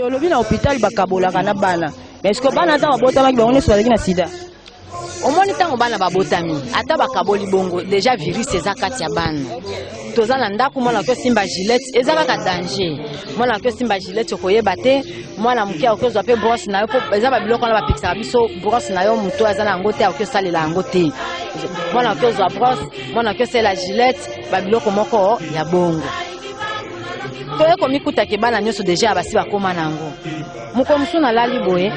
Olobi na hôpital bakabola kana bana. Mais est-ce que bana ta botama ki bango soki na sida? Omoni tango bana babotami ata bakaboli bongo déjà virus ezakati ya bana. Toza na ndako mwana ko simba gilette ezaka ka danger. Mwana ko simba gilette koyeba te mwana mukia okozwa pe brosse na yo po ezaba biloko na bapikisa biso brosse na yo muto azana ngote akosalela ngote. Mwana okozwa brosse, mwana okosela gilette ba biloko moko ya bongo. Toye komikuta ke bana nyoso déjà basi bakoma nango. Muko musuna lali boye.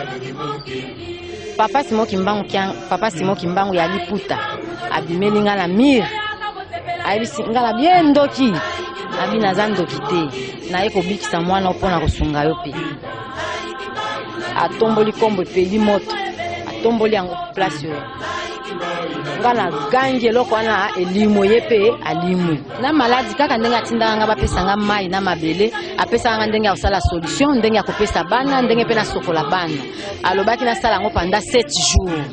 Papa Simon Kimbangu ya liputa abimeli nga na mire ayebisi nga na bien ndoki abina za ndoki te na ye kobikisa mwana opona kosunga yo pe atomboli kombo epeli moto atomboli yango place yo nga na gangi eloko wana elimo ye pe alimwe na maladi kaka ndenge atindaka nga bapesa nga mai na mabele apesa nga ndenge akosala solution ndenge akopesa bana ndenge pe nasokola bana alobaki nasala yango pendant 7 jours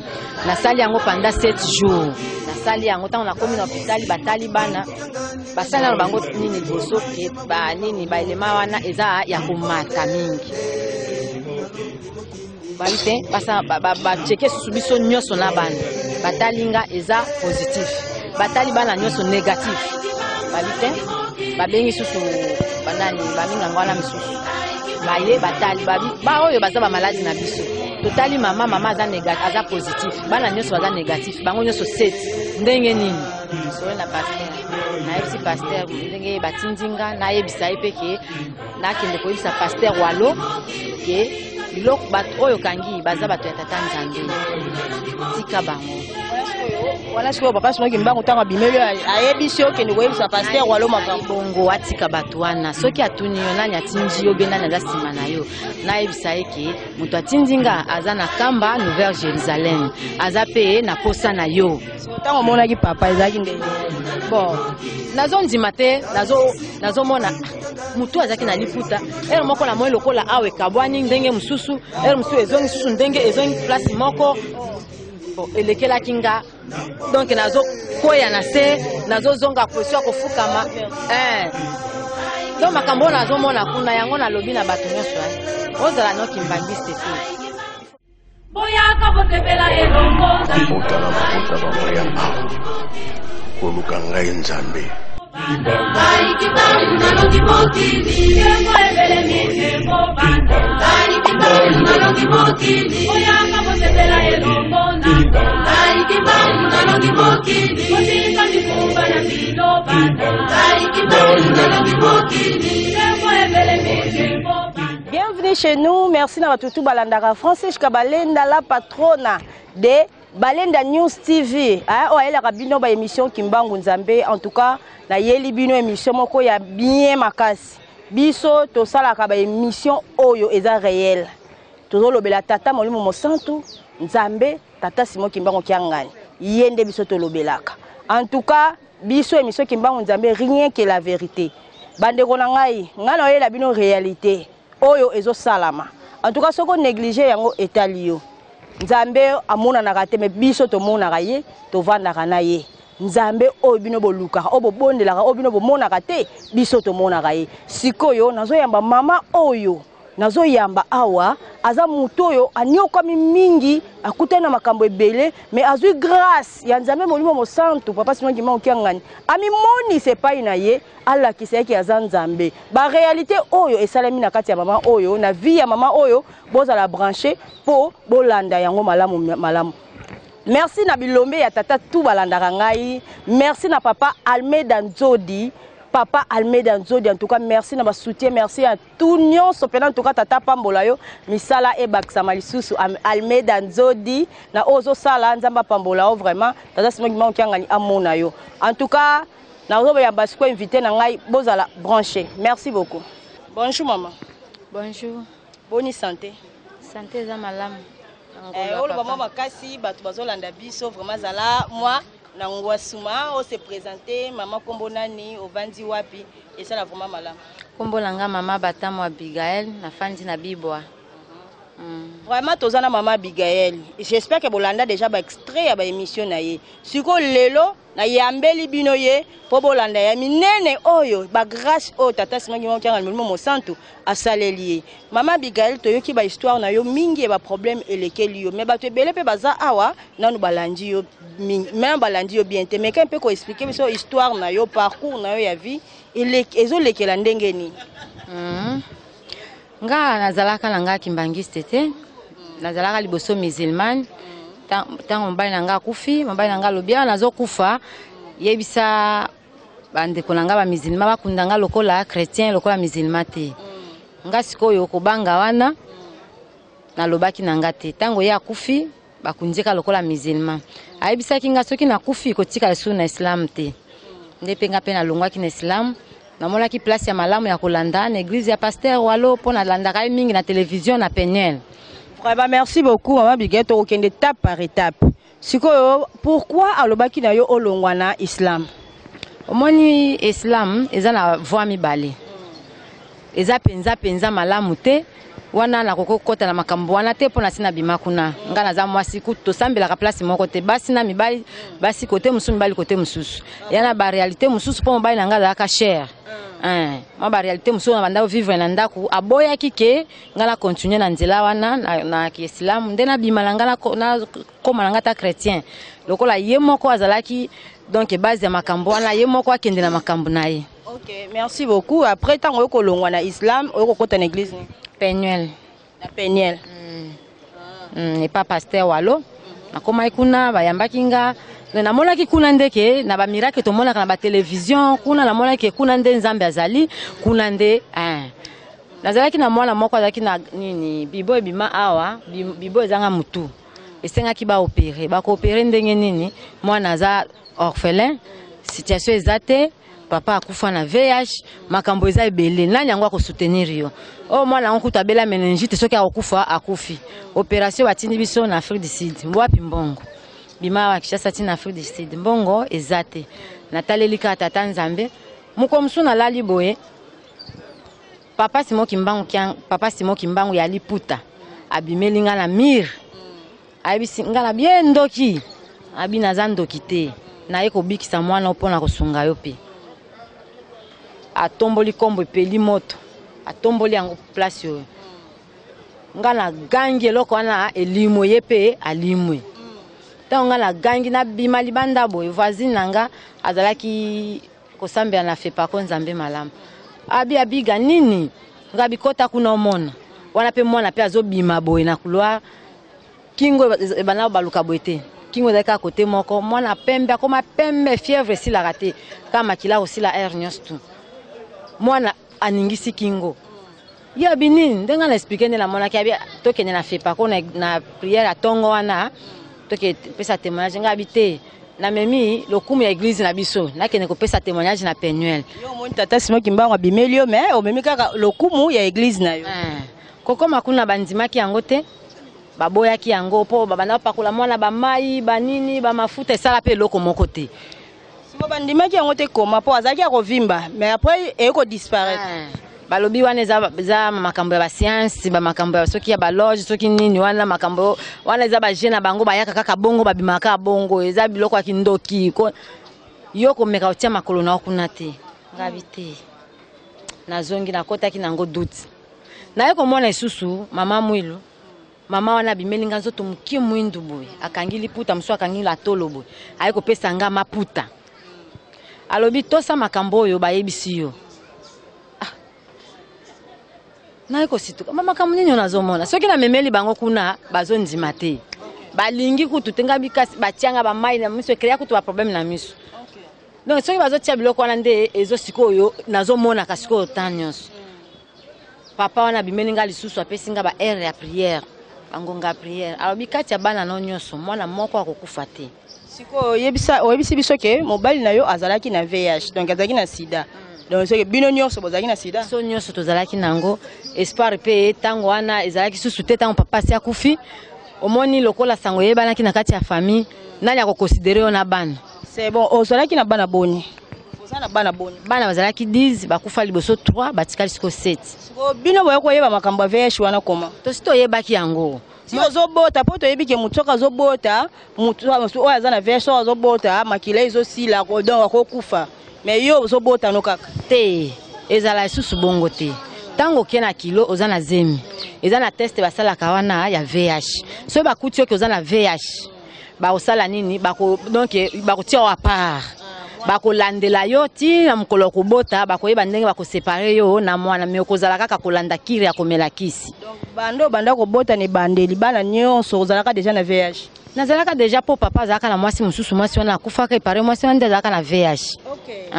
nasali yango pendant 7 jours nasali yango ntango nakomi na hôpital batali bana basali na bango nini liboso ke banini baelema wana eza ya komata mingi balite basa bacheke susu biso nyonso na bana batalinga eza positif batali bana nyonso négatif balite babengi susu banani baminga ngwana misusu baye batali ba oyo baza ba maladi na biso totali mama aza négatif aza positif bana nyonso baza négatif bango nyonso 7 ndenge nini so na pasteur na FC pasteur ndenge batindinga na yebisa epeke na kende ko yebisa pasteur walo ke biloko bato oyo kangi baza bato ya tata Nzambe tika bango wana siko papa Simon Kimbangu tanga bimelo ayebisi okende koyebisa pasteur walo makambo bongo atika bato wana soki atuni yo nani atinji yo bena na sima na yo na yebisa eke moto atindinga aza na kamba Nouvelle Jérusalem aza pe na posa na yo tango monaki papa ezaki ndenge bon nazo ndima te nazo mona mutu azaki na liputa ero moko na moyo lokola awe kabwani ndenge mususu ero musu ezongi susu ndenge ezongi place moko elekela kinga donc nazo koya na se nazo zonga position kofukama donc makambo nazo mona kuna yango na lobi na bato nyonso ozala no kimbangiste te boyaka botebela elongo botala bamaya mawa koluka ngai Nzambe Bienvenue chez nous, merci na batutu balandaka Francisca Balenda la patrona de Balenda News TV. Oh, elle a bino ba émission Kimbangu Nzambe. En tout cas, na yeli bino émission moko ya bien makasi. Biso to sala ka ba émission oyo eza réel. Tozo lobela tata molimo mosantu Nzambe tata Simon Kimbangu kiangani. Yende biso to lobelaka. En tout cas, biso émission Kimbangu Nzambe rien que la vérité. Bande ko na ngai, ngana yela bino réalité. Oyo ezo salama. En tout cas, soko négliger yango etalio. Nzambe amona na kate me biso to mona kaye to vanda kana ye. Nzambe oyo bino boluka, obo bondelaka, oyo bino bomona kate biso to mona kaye. Sikoyo nazo yamba mama oyo. Nazo yamba awa aza mutu oyo anyokomi mingi akutana makambo ebele mais azui grâce ya Nzambe molimo mosantu papa Simon Kimbangu kiangani ami moni sepai na ye ala kiseki aza Nzambe ba réalité oyo esalemi na kati ya mama oyo na vie ya mama oyo boza la brancher po bolanda yango malamu. Merci na bilombe ya tata tout balandaka ngai. Merci na papa Almeida Nzodi. Papa Almeida Nzodi, en tout cas, merci na ba soutien, merci à tout nyon, en tout cas, tata Pambola yo, misala e baksama lisusu Almeida Nzodi, na ozo sala nzamba Pambola vraiment, tata Simon Kimbangu kiangani amona yo. En tout cas, na ozo ya basiko invité na ngai bozala branché. Merci beaucoup. Bonjour maman. Bonjour. Bonne santé. Santé za malamu. Oh, maman makasi, batu bazolanda biso vraiment zala moi Nangwa Souma, on s'est présenté, maman Kombonani, au Vandi Wapi, et ça la vraiment malin. Kombolanga maman Batamo Abigail, na Fandi na Biboa. Vraiment tozana maman Abigail. J'espère que bolanda déjà ba extrait ya ba émission na ye. Siko lelo na yambeli bino ye po bolanda ya minene oyo ba grâce o tata simangi mo kyanga mo mosantu asaleli. Maman Abigail toyoki ba histoire na yo mingi e ba problème elekeli yo. Mais ba to belé pe baza awa nanu balandi yo même balandi yo bien te mais quand peut ko expliquer biso histoire na yo parcours na yo ya vie ezo lekela ndenge ni. Nga nazalaka nanga kimbangiste te. Nazalaka liboso musulman tango mbali nanga kufi mbali nanga lobia nazo kufa yebisa bande konanga ba musulman bakundanga lokola chrétien lokola musulman te nga sikoyo kobanga wana na lobaki nanga te tango ya kufi bakunjeka lokola musulman ayebisa kinga soki na kufi kotika lesu na islam te ndepenga pe na longwaki na islam namona ki place ya malamu ya kolanda na église ya pasteur walo pona landaka mingi na télévision na Penuel. Merci beaucoup, Maman Abigail. Tu as étape par étape. Pourquoi alobaki na yo olongwana islam? Omoni islam eza na voix mibale. Eza penza malamu te. Wana na kokota na makambo wana te pona sina bimakuna. Nga na za mwasi ku to sambela ka place moko te. Basi na mibali basi kote musu mibali kote mususu. Yana ba réalité mususu po mobali na nga za ka cher. Ma ba réalité musu na banda vivre na ndaku aboya kike ngala continuer na nzela wana na Islam ndena bimalanga na koma na ngata chrétien lokola ye moko azalaki donc base ya makambo wana ye moko akende na makambo na ye. OK, merci beaucoup. Après tant ko longwa na Islam o ko kota na église ni Penuel na Penuel et pas pasteur walo na koma ikuna bayambaki nga na mona ki kuna ndeke na ba miracle to mona na ba télévision kuna na mona ki kuna nde nzambe azali kuna nde nazalaki na mwana moko azalaki na nini bibo ebima awa bibo ezanga mutu esenga ki ba opérer ba ko opérer ndenge nini mwana za orphelin situation ezate papa akufa na VIH makambo eza ebele nani yango ko soutenir yo o mwana ngo kutabela meningite soki akufa akufi opération batindi biso na Afrique du Sud mwapi mbongo bima wa Kishasa tina Afrique du Sud mbongo ezate natalelika tata nzambe muko msuna lali boye papa Simo Kimbangu ya liputa abimelinga na mir abisi ngala bien ndoki abina za ndoki te na yeko bikisa mwana opona kosunga yo pe atomboli kombo epeli moto atomboli yango place yo ngana gangi eloko wana elimwe yepe alimwe tango ngana gangi na bima libanda boye voisine nanga azalaki kosambela na fepa ko nzambe malamu abiga nini ngabi kota kuna omona wana pe mwana pe azobima boye na couloir kingo bana baluka boete kingo daka kote moko mwana pembe akoma pembe fièvre sila raté kama kila osila air nyostu mwana aningisi kingo ya binini ndenga na expliquer na mwana ki abia tokene na fepa ko na prière atongo wana toke pesa témoignage ngabi te na memi lokumu ya église na biso nakene ko pesa témoignage na Penuel yo moni tata Simo Kimbangu abimelio mais o memi kaka lokumu ya église na yo koko makuna bandimaki yango te baboyaki yango po babana pakula mwana ba mai banini ba mafuta esala pe loko moko te Simo bandimaki yango te koma po azaki akovimba mais après eko disparaître balobi wana za makambo ya ba science ba makambo ya soki ya ba loge soki nini wana makambo wana za ba jeune bango bayaka kaka bongo babimaka bongo eza biloko ya kindoki ko yoko meka otia makolo na okuna te ngabi te nazongi na kotaki nango doute na yeko mona isusu mama Mwilu mama wana bimelinga nzoto muki mwindu boye akangili puta mso akangila tolo boye ayeko pesa nga maputa alobi tosa makambo oyo bayebisi yo na eko situka mama kamunini onazomona soki na memeli bango kuna bazondima te balingi kutu tenga bikasi batianga ba mai na miso créer kutu ba problème na miso donc soki bazotia biloko wana nde ezo sikoyo nazomona kasiko tanyos papa wana bimelinga lisusu apesinga ba air ya prière bangonga prière alors bikati ya bana no nyoso mwana moko akokufa te siko oyebisi biso ke mobali na yo azalaki na VIH donc azalaki na sida donc c'est que bino nyonso bozalaki na sida so nyonso tozalaki nango espoir pe tango wana ezalaki susu te tango papa si akufi omoni lokola sango yebanaki na kati ya famille nani akokonsidere yo na bana c'est bon ozalaki na bana boni Osana bana boni. Bana bazalaki 10 bakufa liboso 3 batikali siko 7. Siko bino boye koyeba makambo ya VIH wana koma. To sito yebaki yango. Si ozobota po toyebi ke mutu azobota, mutu oyo aza na VIH azobota makila ezosila donc akokufa. Mais yo ozobota no kaka. Te ezala isusu bongo te. Tango kena kilo oza na zemi. Eza na test basalaka wana ya VIH. So bakuti yo ke oza na VIH. Ba osala nini donc bakotia wa part. Bakolandela yo ti na mukolo kobota bakoyeba ndenge bakoseparer yo na mwana me okozala kaka kolanda kiri ya komela kisi. Donc banda kobota ne bandeli bana nyonso ozalaka déjà na VIH. Nazalaka déjà po papa azalaka na mwasi mususu mwasi wana akufaka epare mwasi wana azalaka na VIH. OK.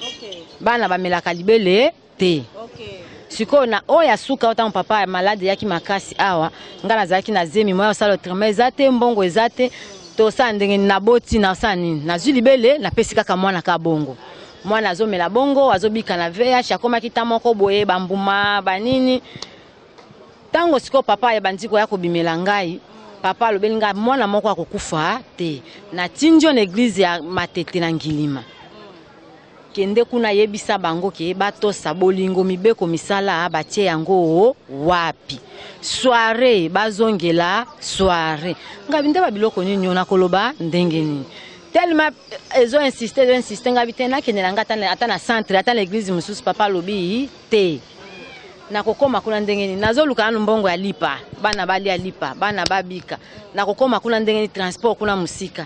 OK. Bana bamelaka libele te. OK. Siko na oya suka ota papa malade yaki makasi awa ngana zaki na zemi moya osala trema ezate mbongo ezate to sa ndenge na boti na sa nini na zuli bele na pesi kaka mwana ka bongo mwana azomela bongo azobika na VIH akoma kita moko boye bambuma banini tango siko papa ya bandiko ya kobimela ngai papa alobeli ngai mwana moko akokufa te na tinjo na église ya Matete na Ngilima kende kuna yebisa bango ke batosa bolingo mibeko misala batie yango wapi soirée bazongela soirée ngabi ndeba biloko nini ona koloba ndenge nini tellement ezo insister ngabi tena kende nanga ata na centre ata na église mususu papa lobi te na kokoma kuna ndenge nini nazoluka anu mbongo ya lipa bana bali ya lipa bana babika na kokoma kuna ndenge nini transport kuna musika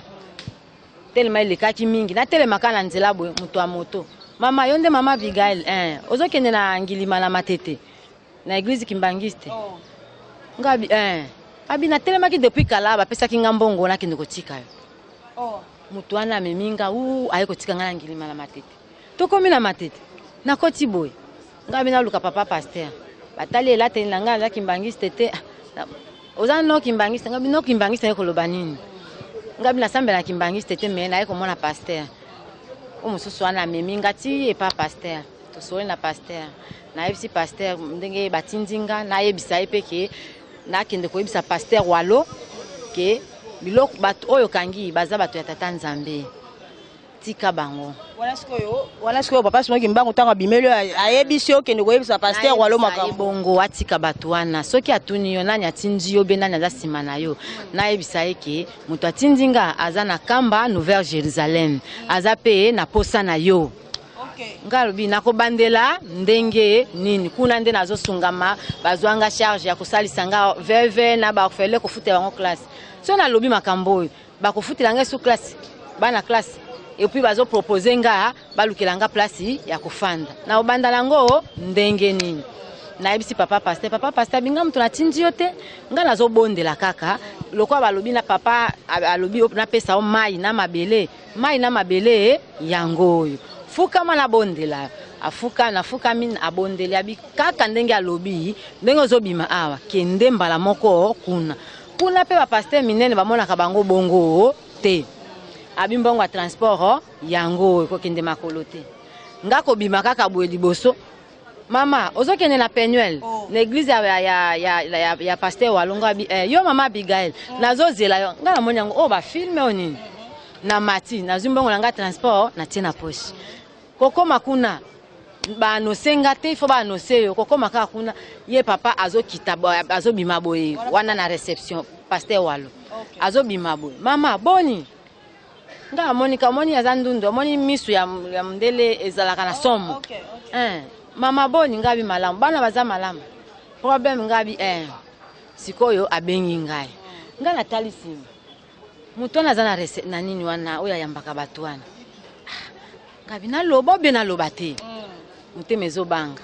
tellement il kaki mingi na telemaka na nzela boye mutu a moto mama yonde mama Abigail ozokende na Ngilima na Matete na église Kimbangiste ngabi abi na telemaki depuis kala ba pesa kinga mbongo na kende kotika yo mutu ana meminga aye kotika ngana Ngilima na Matete tokomi na Matete na koti boye ngabi na luka papa pasteur batali elate nanga za Kimbangiste te ozana no Kimbangiste ngabi no Kimbangiste ekoloba nini ngabi na sambela Kimbangiste te me na ye komona pasteur omususu wana meminga ti e pa pasteur to soli na pasteur na yebisi pasteur ndenge batindinga na yebisa ye peke na kende ko yebisa pasteur walo ke biloko bato oyo kangi baza bato ya tata Nzambe tika bango wana sikoyo papa simoki mbango tanga bimelo ayebisi yo kende ko yebisa pasteur walo makambo bongo atika bato wana soki atuni yo nani atindi yo be nani aza sima na yo na yebisa yeke muto atindinga aza na kamba Nouvelle Jérusalem aza pe na posa na yo ngalobi nakobandela ndenge nini kuna nde nazosungama bazwanga charge ya kosalisa nga veve na bakofele kofutela bango classe so na lobi makambo bakofutela nga su classe bana classe et puis bazo proposer nga balukela nga place ya kofanda na obandala ngo ndenge nini na yebisi papa pasteur binga mtu na tindi yote nga nazobondela kaka lokwa balobi na papa alobi na pesa o mai na mabele yango yo fuka mana bondela afuka na fuka min abondela bi kaka ndenge alobi ndenge ozobima awa kende mbala moko kuna pe ba pasteur minene bamona ka bango bongo te abimbongo a transport yango ko kende makolo te ngako bima kaka boye liboso mama ozokende na Penuel na église ya pasteur walonga yo mama Abigail nazozela yo ngana monyango ba filme onini na mati nazimbongo nga transport na tina poche kokoma kuna ba nosenga te fo ba noseyo kokoma kaka kuna ye papa azokita azobima boye wana na reception pasteur walo azobima boye mama boni nga monika moni azandundo moni misu ya mndele ezalaka na somo mama boni ngabi malamu bana baza malamu problème ngabi sikoyo abengi ngai nga natalisi muto na zana na nini wana oya yambaka batu wana ngabi na lobo be na lobate muteme zo banga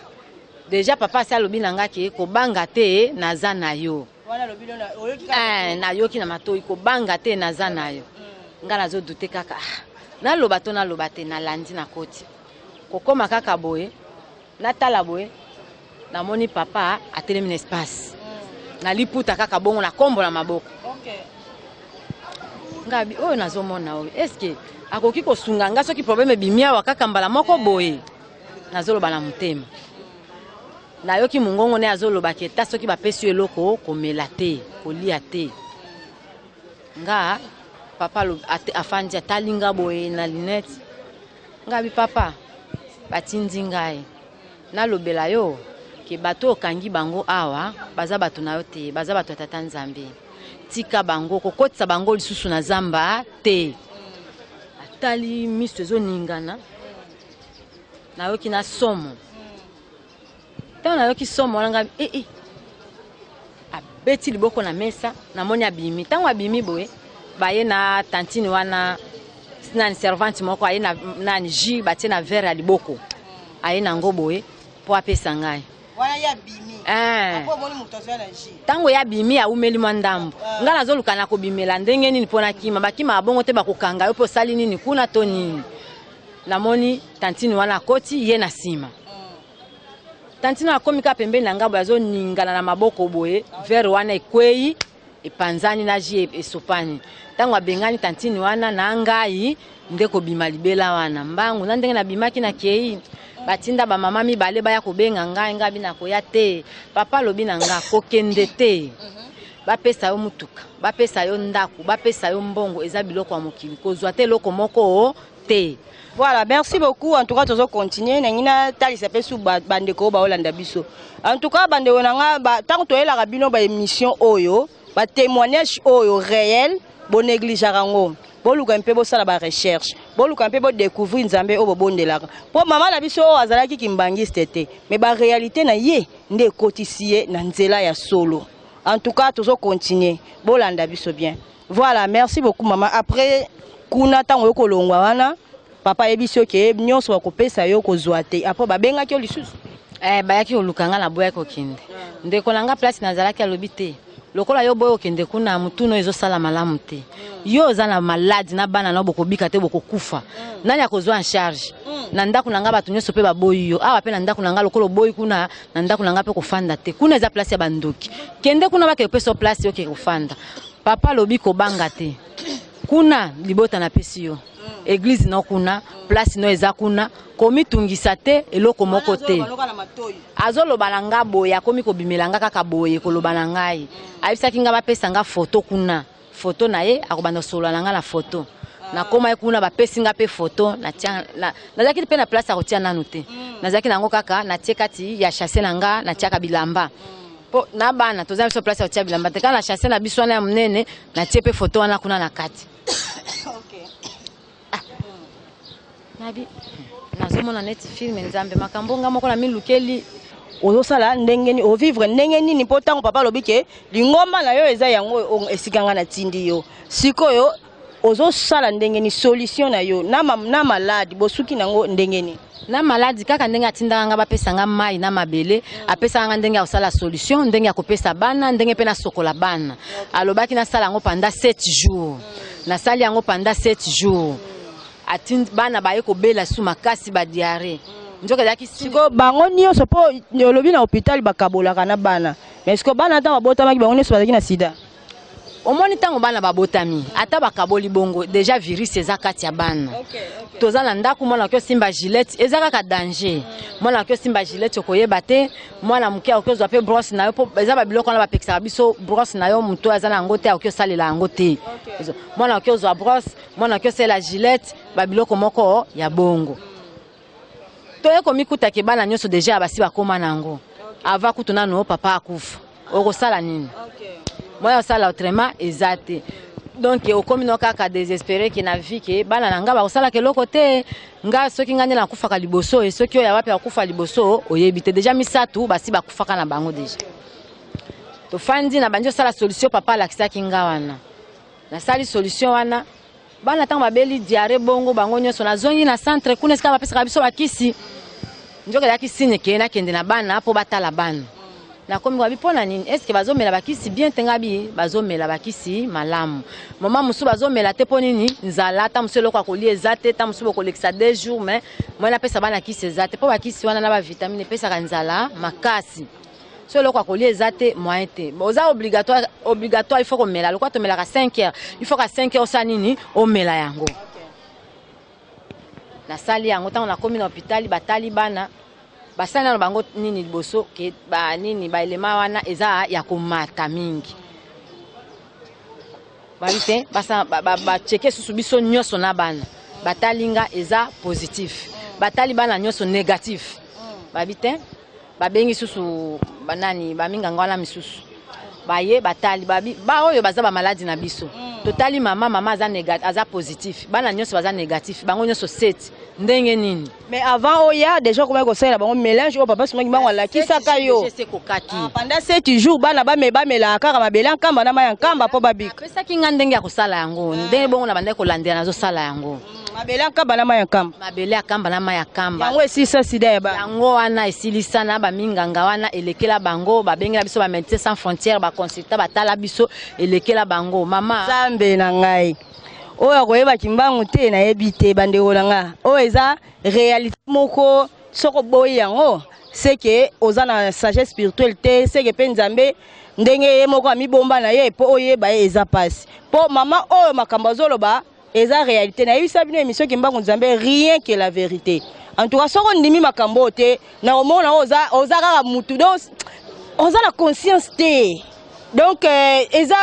déjà papa sa lobi nanga ke ko banga te na zana yo wana lobi na na yoki na matoi ko banga te na zana yo ngana zo dute kaka na lobato na lobate na landi na koti kokoma kaka boye na tala boye na moni papa atelemi na espace na liputa kaka bongo na kombo na maboko ngabi oyo nazomona oyo eske akoki kosunga nga soki problème bimia wa kaka mbala moko boye nazoloba na mutema na yoki mungongo ne azoloba ke ta soki bapesi eloko komela te kolia te nga papa afandi atalinga boye na lunette ngabi papa batindi ngai na lobela yo ke bato okangi bango awa baza bato na yo te baza bato tata Nzambe tika bango kokotisa bango lisusu na zamba te atali miso zo ningana na yo ki na somo tango na yo ki somo wana ngabi abeti liboko na mesa na moni abimi tango abimi boye baye na tantine wana nani servante moko aye na nani ji batie na verre ya liboko aye na ngoboye po apesa ngai wana ya bimi apo moni mutozo na ji tango ya bimi ya umeli mandambo nga nazoluka na kobimela ndenge nini pona kima bakima abongo te bakokanga yo po sali nini kuna to nini namoni tantine wana koti ye na sima tantine akomika pembeni na ngabo yazo ningana na maboko boye verre wana ekwei epanzani na ji esopani tango abengani tantine wana na ngai ndeko bima libela wana mbangu na ndenge na bimaki na kei batinda ba mama mibale baya kobenga ngai ngabi na koya te papa lobi na nga kokende te bapesa yo mutuka bapesa yo ndaku bapesa yo mbongo eza biloko ya mokili kozwa te loko moko te. Voilà, merci beaucoup. En tout cas, toujours continuer. Nangina tali s'appelle sous bandeko ba Olanda biso. En tout cas, bandeko nanga tant que la rabino ba émission oyo, ba témoignage oyo réel, bon négligerango. Bon luka mpe bo sala ba recherche. Bon luka mpe bo découvrir Nzambe o bo bondelaka. Po mama na biso azalaki kimbangiste te. Mais ba réalité na ye nde kotisie na nzela ya solo. En tout cas, toujours continuer. Bolanda biso bien. Voilà, merci beaucoup maman. Après kuna tango yo kolongwa wana papa ebisio ke nyonso bakopesa yo kozwa te apo babengaki yo lisusu bayaki olukanga na boya kokende ndeko nanga place nazalaki alobi te lokola yo boya okende kuna mutuno ezosala malamu te yo oza na maladi na bana na bokobika te bokokufa nani akozwa en charge na ndako nanga bato nyonso pe baboyi yo awa pe na ndako nanga lokolo boyi kuna na ndako nanga pe kofanda te kuna eza place ya bandoki kende kuna bakepesa place yo ke kofanda papa lobi kobanga te kuna libota na pesi yo église no kuna place no eza kuna komi tungisa te eloko moko te azoloba na nga boya komi kobimela nga kaka boye koloba na ngai ayebisaki nga bapesa nga foto kuna foto na ye akobanda solola na nga na foto nakoma ye kuna bapesi nga pe foto nazalaki mpe na place akotia nanu te nazalaki nango kaka natie kati ya chasse na nga natiaka bilamba po na bana toza biso place akotia bilamba te kaka na chasse na biso wana ya monene natie pe foto wana kuna na kati. Nabi nazomona net film Nzambe makambo nga moko na milukeli ozosala ndengeni o vivre ndengeni ni potango papa lobike lingomba na yo eza yango esikanga na tindi yo sikoyo ozosala ndengeni solution na yo na maladi bosuki nango ndengeni na maladi kaka ndenge atindanga nga bapesa nga mai na mabele apesa nga ndenge ya kosala solution ndenge ya kopesa bana ndenge pe na sokola bana alobaki na sala yango pendant 7 jours na sali yango pendant 7 jours atindi bana baye kobela su makasi ba diarrhée njoka yaki siko bango nyonso po olobi na hôpital bakabolaka na bana mais siko bana ta babotamaki bango nyonso bazaki na sida omoni tango bana babotami ata bakaboli bongo déjà virus eza kati ya bana toza na ndako mwana ko simba gilette eza kaka danger mwana ko simba gilette okoyeba te mwana muke okozwa pe brosse na yo po eza ba biloko na bapekisa biso brosse na yo muto aza na ngote okosalela ngote mwana okozwa brosse mwana ko sela gilette ba biloko moko ya bongo toye komikuta ke bana nyonso déjà basi bakoma nango ava kutuna no papa akufa okosala nini moi ça autrement exact donc au commun kaka désespéré qui na vie que bana nanga ba osala ke loko te nga soki nganya na kufa ka liboso et soki oya wapi akufa liboso oyebite déjà misatu basi bakufa kana bango déjà to fandi na banjo sala solution papa la kisaki nga wana na sali solution wana bana tango babeli diarrhée bongo bango nyonso na zongi na centre kuna sika bapesa biso bakisi njoka yaki signe ke na kende na bana po batala bana na komi wabi pona nini est-ce que bazomela bakisi bien tengabi bazomela bakisi malamu mama musu bazomela te ponini nzala ta musu lokwa kolie ezate ta musu bokolekisa 2 jours mais moi na pesa bana kisi ezate po bakisi wana na ba vitamine pesa kanzala makasi so lokwa kolie ezate moyen te oza obligatoire il faut komela lokwa to mela ka 5 heures il faut ka 5 heures sa nini o mela yango na sali yango ta na komi na hôpital batali bana basana bango nini liboso ke ba nini ba elema wana eza ya komata mingi balite basa ba cheke susu biso nyonso na bana batalinga eza positif batali bana nyonso négatif babite babengi susu banani baminganga wana misusu baye batali babi ba oyo baza ba maladie na biso totali mama aza négatif aza positif bana nyonso baza négatif bango nyonso 7 ndenge nini mais avant oya déjà comment ko sala bango mélange au papa soki bango la kisaka yo pendant 7 jours bana ba mela kaka mabela nkamba na maya nkamba po babika pesa kinga ndenge ya kosala yango ndenge bongo na bande ko landela nazo sala yango mabela nkamba na maya nkamba mabele akamba na maya kamba yango esisa sida ya ba yango wana esilisa na ba minganga wana elekela bango babengela biso ba Médecins Sans Frontières ba consulta batala biso elekela bango mama zambe na ngai oyo koyeba kimbangu te na yebite bandeko na nga oyo eza réalité moko soko boyi yango c'est que ozana sagesse spirituelle te c'est que pe nzambe ndenge ye moko amibomba na ye po oyeba eza pasi po mama oyo makambo zoloba eza réalité na yebisa bino émission kimbangu nzambe rien que la vérité en tout cas soko ndimi makambo te na omona oza kaka mutu donc oza la conscience te donc eza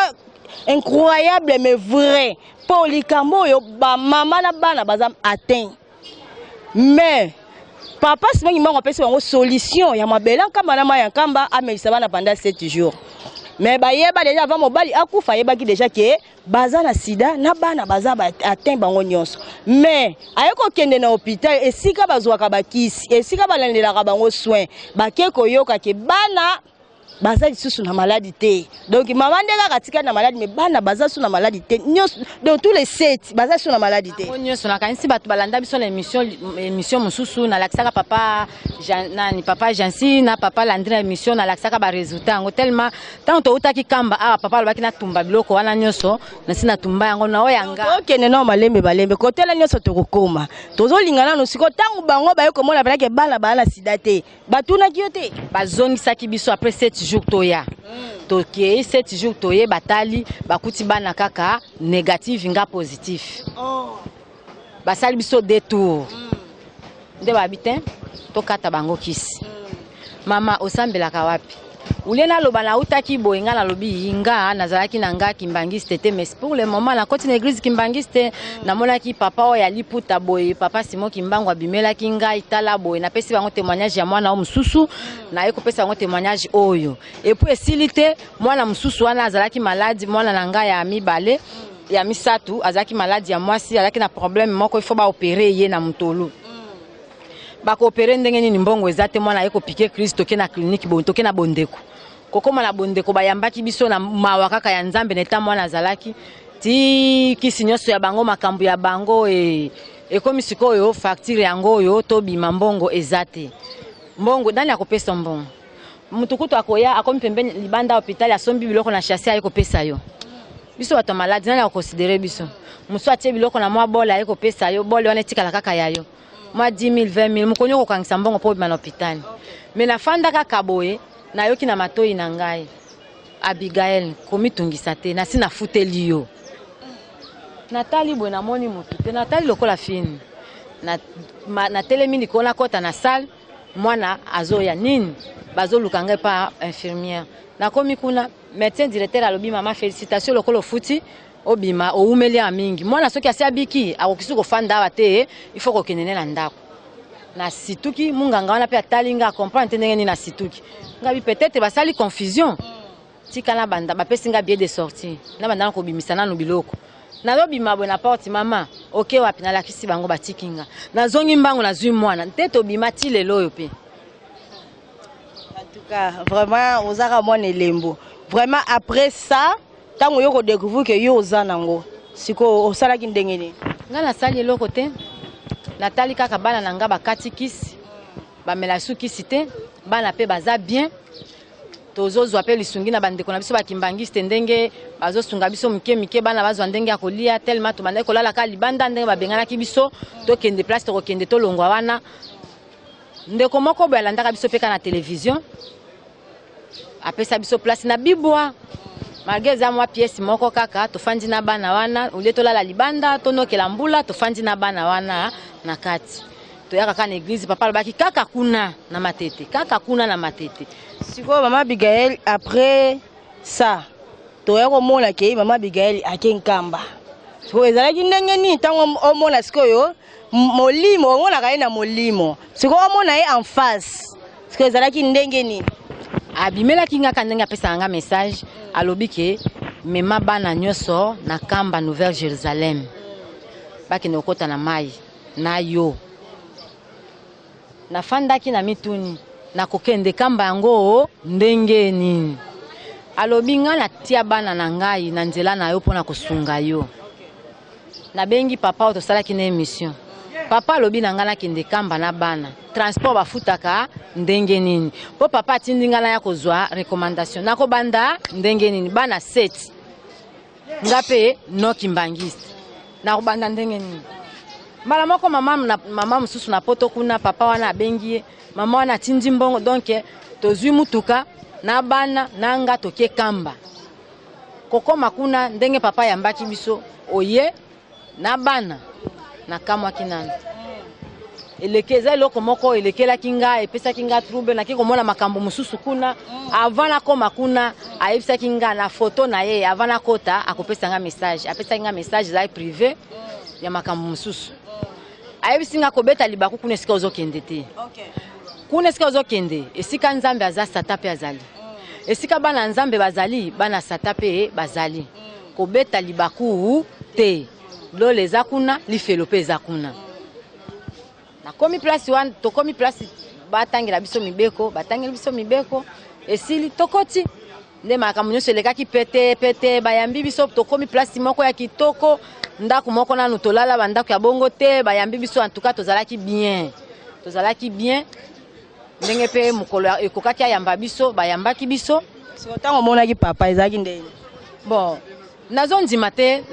incroyable mais vrai pour likambo yo ba mama na bana baza atteint mais papa simangi mbango pesa bango solution ya mabela nkamba na maya nkamba amelisa bana pendant 7 jours mais bayeba déjà avant mobali akufa yebaki déjà que baza na sida na bana baza atteint bango nyonso mais ayeko kende na hôpital esika bazwaka bakisi esika balandelaka bango soin bakeko yoka ke bana baza lisusu na maladie te donc maman ndeka katika na maladie mais bana baza su na maladie te dans tous les 7 baza su na maladie te nyonso na kanisi batu balanda biso na émission mususu na laksaka papa papa Jansi na papa Landry émission na laksaka ba résultat ngo tellement tant to utaki kamba papa lobaki na tumba biloko wana nyonso na sina tumba yango na oyanga okene na malembe balembe kotela nyonso tokokoma tozolingana no siko tangu bango baye komona balaki bana sida te batuna kiyo te bazongisaki biso après 7 jours toya toke 7 jours toye batali bakuti bana kaka négatif nga positif basali biso détour nde babite tokata bango kisi mama osambelaka wapi ulena loba na utaki boyenga na lobi inga nazalaki na nga kimbangiste te mais pour le moment na koti na église kimbangiste na monaki papa oyo ya liputa boye papa Simon Kimbangu abimela kinga itala boye na pesi bango témoignage ya mwana o mususu na yeko pesa bango témoignage oyo et puis esilite mwana mususu wana azalaki malade mwana na nga ya mibale ya misatu azalaki malade ya mwasi azalaki na problème moko il faut ba opérer ye na mutolu bako opérer ndenge nini mbongo ezate mwana yeko piquer Christ toke na clinique bon toke na bondeko kokoma na bondeko bayambaki biso na mawa kaka ya nzambe neta mwana azalaki ti kisi nyonso ya bango makambo ya bango ekomi sikoyo facture yango oyo tobima mbongo ezate mbongo ndani akopesa mbongo mutukutu akoya akomi pembeni libanda hôpital asombi biloko na chasser ayekopesa yo biso bato malade nani akonsidere biso musu atie biloko na mwa bola ayekopesa yo bole wana etikala kaka yayo mwa 10 000 20 000 mukonyo kokangisa mbongo po bima na hôpital mais na fanda kaka boye na yoki na matoi na ngai Abigail komitungisa te na sina futeli yo Natali boye na moni mutu te Natali lokola fini na telemi likona kota na salle mwana azoya nini bazoluka ngai pa infirmière na komi kuna médecin directeur alobi mama félicitations lokolo futi obima oumeli amingi mwana soki asiabiki akokisi kofanda bate il faut kokenene na ndako na situki munganga wana pe atalinga comprendre ndenge ni na situki ngabi peut-être basali confusion tikana banda bapesinga billet de sortie na banda ko bimisana no biloko na lobi mabwe na porte mama okay wapi na lakisi bango batikinga na zongi mbango na zui mwana nteto bimati lelo yo pe en tout cas vraiment ozaka mwana elembo vraiment après ça tango yoko découvrir que yo ozanango siko osalaki ndenge ni nga na sali eloko te natali kaka bana na nga bakati kisi bamela su kisi te bana pe baza bien tozozwa pe lisungi na bandeko na biso bakimbangiste ndenge bazosunga biso mike bana bazwa ndenge ya kolia tellement tomanda kolala ka libanda ndenge babenganaki biso tokende place tokende tolongwa wana ndeko moko boya landaka biso pe na télévision apesa biso place na bibwa malgré za mwa pièce moko kaka tofandi na bana wana ule tolala libanda tonokela mbula tofandi na bana wana na kati toyaka kana église papa lobaki kaka kuna na matete kaka kuna na matete siko mama Abigail après ça toyako mona ke mama Abigail akenkamba siko ezalaki ndenge nini tango omona sikoyo molimo omonaka ye na molimo siko omona ye en face siko ezalaki ndenge nini abimelaki nga ndenge apesa nga message alobi ke mema bana nyonso na kamba Nouvelle Jérusalem bakende kokota na mai na yo nafandaki na mituni na kokende kamba yango ndenge nini alobi nga natia bana na ngai na nzela na yo mpona kosunga yo nabengi papa oyo tosalaki na émission papa alobi na nga nakende kamba na bana transport bafutaka ndenge nini po papa atindi nga na ya kozwa recommandation nakobanda ndenge nini bana 7 nga pe noki mbangiste nakobanda ndenge nini mbala moko mama mosusu na poto kuna papa wana abengi mama wana atindi mbongo donc tozwi mutuka na bana na nga toke kamba kokoma kuna ndenge papa yambaki biso oye na bana na kamwa kinana elekeza eloko moko elekelaki nga epesaki nga trouble na kikomona makambo mosusu kuna avant na koma kuna ayebisaki nga na photo na ye avant na kota akopesa nga message apesaki nga message za privé ya makambo mosusu ayebisi nga kobeta libaku kuna esika ozokende te kuna esika ozokende esika nzambe aza sata pe azali esika bana nzambe bazali bana sata pe bazali kobeta libaku te lole eza kuna lifelo pe eza kuna nakomi place wana tokomi place batangela biso mibeko batangela biso mibeko esili tokoti nde makambo nyonso elekaki pete bayambi biso tokomi place moko ya kitoko ndako moko nanu tolala bandako ya bongo te bayambi biso en tout cas tozalaki bien ndenge pe mukolo ekokaki ayamba biso bayambaki biso siko tango monaki papa ezalaki ndenge bon nazondima te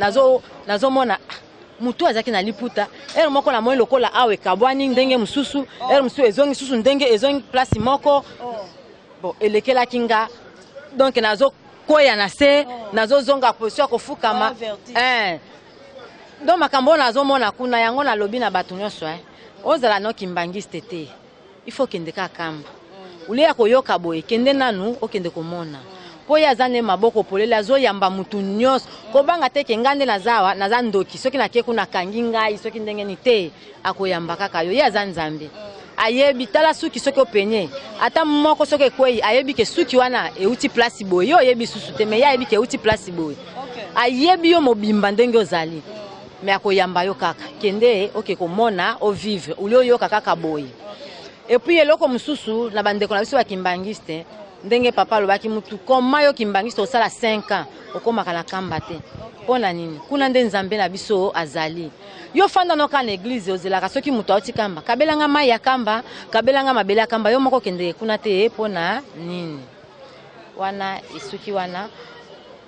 nazomona mutu azaki na liputa ere moko na moi lokola awe kabwani ndenge mususu ere musu ezongi susu ndenge ezongi place moko bon elekelaki nga donc nazo koya na se nazo zonga position kofukama donc makambo nazomona kuna yango na lobi na bato nyonso ozala noki mbangiste te il faut kende ka kamba ulia koyoka boye kende nanu okende komona po ya zane maboko polela zo yamba mutu nyos ko banga teke ngande na zawa na zandoki soki na keku na kangi ngai soki ndenge ni te akoyamba kaka yo ya zanzambe ayebi tala suki soki openye ata moko soki kwei ayebi ke suki wana euti place boye yo yebi susu te me ya yebi ke euti place boye ayebi yo mobimba ndenge ozali me akoyamba yo kaka kende oke komona o vivre ulio yo kaka boye et puis eloko mususu na bandeko na biso bakimbangiste ndenge papa lobaki mutu koma yo kimbangiste osala 5 ans okomaka na kamba te pona nini kuna nde nzambe na biso azali yo fanda noka na église ozelaka soki mutu auti kamba kabelanga mai ya kamba kabelanga mabele ya kamba yo moko kende kuna te pona nini wana isuki wana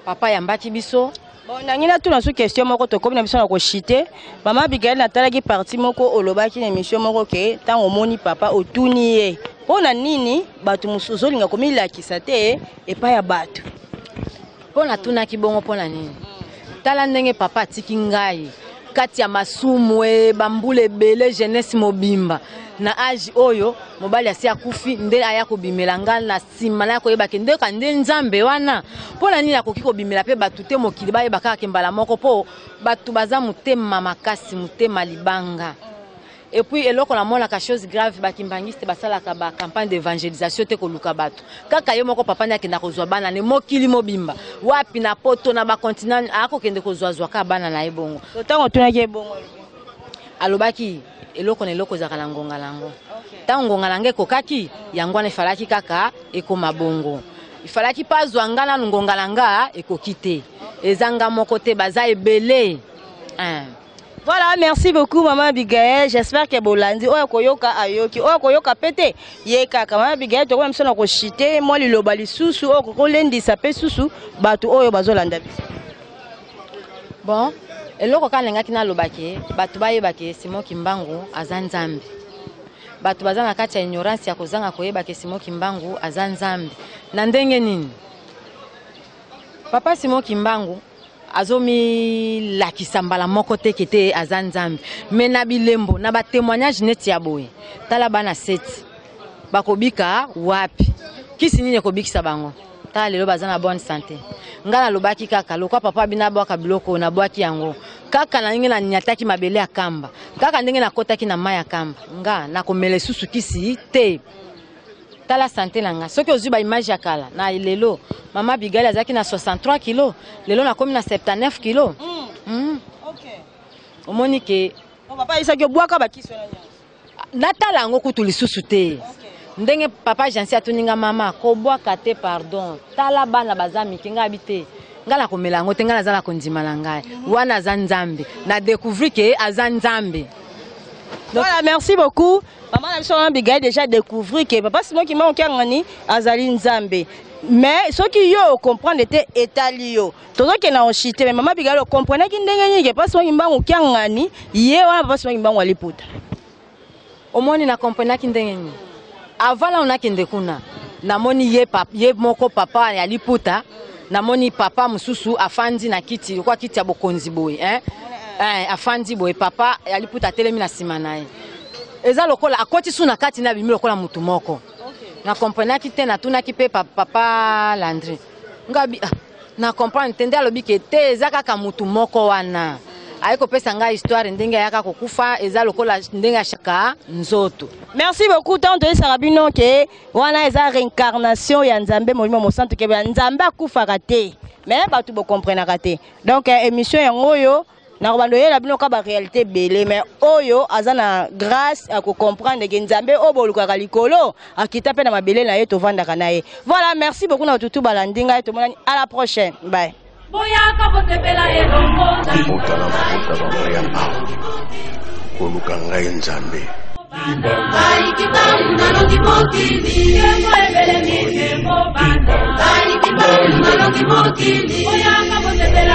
papa yambaki biso bon nangina tuna su question moko to komi na biso na ko chiter mama Abigail natalaki parti moko olobaki na émission moko ke tango moni papa otuni ye pona nini batu musuzo linga komilakisa te epa ya batu pona tunaki bongo pona nini tala ndenge papa atiki ngai kati ya masumu bambule bele jeunesse mobimba na age oyo mobali asi akufi nde aya kobimela nga na sima na koyeba ke ndeka nde nzambe wana pona nini akoki kobimela pe batu te mokili bayeba kaka ke mbala moko po batu baza motema makasi motema libanga. Et puis eloko na mona ka chose grave bakimbangiste basalaka ba campagne d'évangélisation te koluka bato kaka yo moko papa nyaki na kozwa bana ne mokili mobimba wapi na poto na ba continent ako kende kozwa ka bana na ebongo tango tunaki ebongo alobaki eloko na eloko za kala ngonga lango tango ngonga lange kokaki yango na falaki kaka ekoma bongo ifalaki pazwa ngana ngonga langa ekokite ezanga moko te baza ebele Voilà, merci beaucoup Maman Abigail. J'espère que Bolandi oya koyoka ayoki oya koyoka pete yeka Maman Abigail to kwa msona ko chite moi liloba lisusu oya ko lendisa pe susu batu oyo bazolanda biso. Bon, eloko kalenga kina lobake batu bayebake Simon Kimbangu azanzambi. Batu bazana kati ya ignorance ya kozanga koyebake Simon Kimbangu azanzambi. Na ndenge nini? Papa Simon Kimbangu azomi lakisa mbala moko te kete azanzambi mais na bilembo na ba témoignage neti ya boye tala bana 7 bakobika wapi kisi nini kobikisa bango tala lelo bazana bonne santé ngala lobaki kaka lokwa papa bina bwaka biloko na bwaki yango kaka na ndenge na nyataki mabele ya kamba kaka ndenge na kotaki na mai ya kamba nga na komela susu kisi te tala santé na nga soki ozwi ba image ya kala na lelo mama Bigali azaki na 63 kg lelo na komi na 79 kg Okay. omoni ke Papa isaki obwaka bakisi wana nyonso. natala yango kutu lisusu te Okay. ndenge papa Jansi atuninga mama kobwaka te pardon tala bana baza mike nga habite nga na komela yango te nga nazala kondima na ngai wana aza nzambe na découvrir ke aza nzambe. Voilà, merci beaucoup. Maman a besoin de déjà découvrir que papa Simon qui m'a ngani azali nzambe. Mais ce qui yo comprendre était étalio. Todo que na ochite mais maman Bigalo comprenait ki ndenge nyingi papa Simon mbangu ngani ye wana papa Simon mbangu aliputa. Omoni na comprendre ki ndenge nyingi. Avala on a kende kuna. Na moni ye moko papa ya liputa. Na moni papa mususu afandi na kiti kwa kiti ya bokonzi boy afandi boy papa ya liputa telemi na sima naye. Eza lokola akoti suna kati na bimi lokola mutu moko. Na comprendre ki te na tuna ki pe papa Landry. Ngabi na comprendre tende alobi ke te eza kaka mutu moko wana. Aiko pesa nga histoire ndenge yaka kokufa eza lokola ndenge shaka nzoto. Merci beaucoup tant de Sarabino que wana eza réincarnation ya Nzambe molimo mo centre ke Nzambe akufa te. Mais ba tu bo comprendre te. Donc émission yango yo na robando yela bino ka ba réalité belé mais oyo azana grâce à comprendre que Nzambe oboluka likolo akita pe na mabele na ye to vanda kanaye. Voilà, merci beaucoup na tutu balandinga to monani à la prochaine. Bye. Boyaka botepela elongo Botala mafuta bamaya mawe koluka ngai Nzambe. Barikibalu naloki mokili Yemo ebele mime mo banda Barikibalu naloki mokili Boyaka botepela